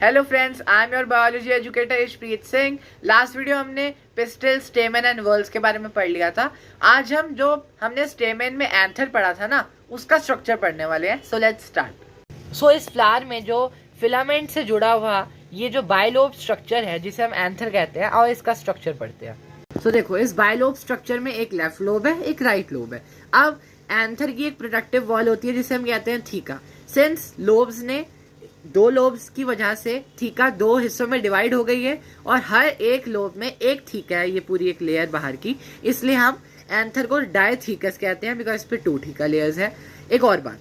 Hello friends, I am your biology educator Ishpreet Singh. Last video हमने pistol, स्टेमन and whorls के बारे में पढ़ लिया था। आज हमने स्टेमन में एंथर पढ़ा था ना, उसका स्ट्रक्चर पढ़ने वाले हैं। So let's start. सो इस फ्लावर में जो फिलामेंट से जुड़ा हुआ ये जो बायलोब स्ट्रक्चर है जिसे हम एंथर कहते हैं, और इसका स्ट्रक्चर पढ़ते हैं। सो देखो, इस बायलोब स्ट्रक्चर में एक लेफ्ट लोब है, एक राइट लोब है। अब एंथर की एक प्रोडक्टिव वॉल होती है जिसे हम कहते हैं थीका। सिंस लोब्स ने दो लोब्स की वजह से थीका दो हिस्सों में डिवाइड हो गई है और हर एक लोब में एक थीका है, ये पूरी एक लेयर बाहर की, इसलिए हम एंथर को डायथीकस कहते हैं, बिकॉज इस पे 2 थीका लेयर्स है। एक और बात,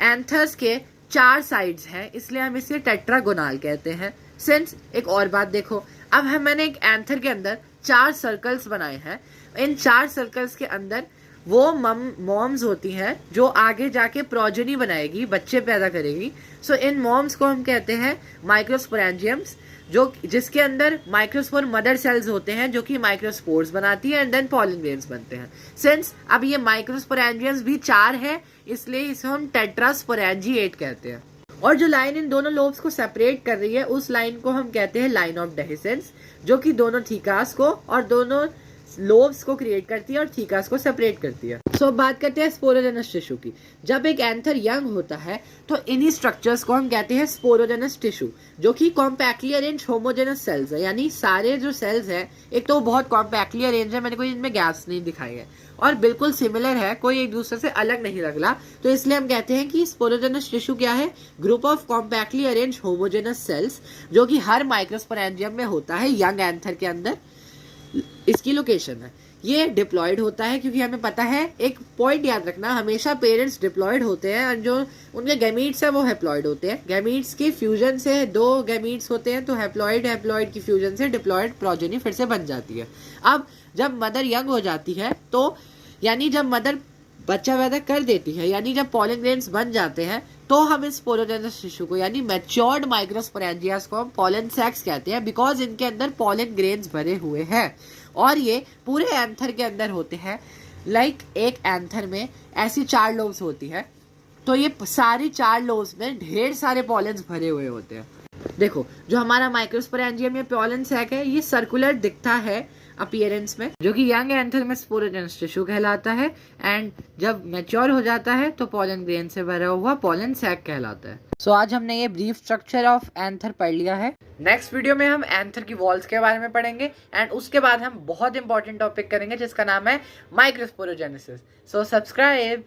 एंथर्स के 4 साइड्स हैं, इसलिए हम इसे टेट्रागोनाल कहते हैं। सिंस एक और बात देखो, अब मैंने एक एंथर के अंदर 4 सर्कल्स बनाए हैं। इन 4 सर्कल्स के अंदर वो मॉम्स होती हैं जो आगे जाके प्रोजेनी बनाएगी, बच्चे पैदा करेगी। सो इन मॉम्स को हम कहते हैं माइक्रोस्पोरेंजियम्स, जिसके अंदर माइक्रोस्पोर मदर सेल्स होते हैं जो कि माइक्रोस्पोर्स बनाती है एंड देन पॉलन ग्रेन्स बनते हैं। सिंस अब ये माइक्रोस्पोरेंजियम्स भी 4 है, इसलिए इसे हम टेट्रास्पोरेंजिएट कहते हैं। और जो लाइन इन दोनों लोब्स को सेपरेट कर रही है, उस लाइन को हम कहते हैं लाइन ऑफ डेहिसेंस, जो कि दोनों थीकास को और दोनों लोब्स को क्रिएट करती है और थीकास को सेपरेट करती है। सो बात करते हैं स्पोरोजेनस टिश्यू की। जब एक एंथर यंग होता है तो इन्हीं स्ट्रक्चर्स को हम कहते हैं स्पोरोजेनस टिश्यू, जो कि कॉम्पैक्टली अरेंज होमोजेनस सेल्स है। यानी सारे जो सेल्स हैं, एक तो बहुत कॉम्पैक्टली अरेंज है, मैंने कोई इनमें गैप्स नहीं दिखाई है, और बिल्कुल सिमिलर है, कोई एक दूसरे से अलग नहीं लग रहा। तो इसलिए हम कहते हैं कि स्पोरोजेनस टिश्यू क्या है? Group of compactly arrange homogenous cells, जो कि हर माइक्रोस्पोरेंजियम में होता है यंग एंथर के अंदर। इसकी लोकेशन है, ये डिप्लॉयड होता है, क्योंकि हमें पता है, एक पॉइंट याद रखना, हमेशा पेरेंट्स डिप्लॉयड होते हैं और जो उनके गैमीट्स है वो हैप्लॉयड होते हैं। गैमीट्स के फ्यूजन से 2 गैमीट्स होते हैं, तो हैप्लॉयड की फ्यूजन से डिप्लॉयड प्रोजेनी फिर से बन जाती है। अब जब मदर यंग हो जाती है, तो यानी जब मदर बच्चा पैदा कर देती है, यानी जब पॉलन ग्रेन्स बन जाते हैं, तो हम इस स्पोरोजेनस टिश्यू को यानी मैच्योर्ड माइक्रोस्पोरेंजियास को हम पॉलन सैक्स कहते हैं, बिकॉज इनके अंदर पॉलन ग्रेन्स भरे हुए हैं और ये पूरे एंथर के अंदर होते हैं। लाइक एक एंथर में ऐसी 4 लोब्स होती है, तो ये सारी 4 लोब्स में ढेर सारे पॉलन्स भरे हुए होते हैं। देखो, जो हमारा माइक्रोस्पोरेंजियम या पॉलन सैक है, ये सर्कुलर दिखता है अपीयरेंस में, जो कि यंग एंथर में स्पोरोजेनस टिश्यू कहलाता है, एंड जब मैच्योर हो जाता है तो पॉलन ग्रेन से भरा हुआ पॉलन सैक कहलाता है। सो आज हमने ये ब्रीफ स्ट्रक्चर ऑफ एंथर पढ़ लिया है। नेक्स्ट वीडियो में हम एंथर की वॉल्स के बारे में पढ़ेंगे, एंड उसके बाद हम बहुत इंपॉर्टेंट टॉपिक करेंगे जिसका नाम है माइक्रोस्पोरोजेनेसिस। So subscribe.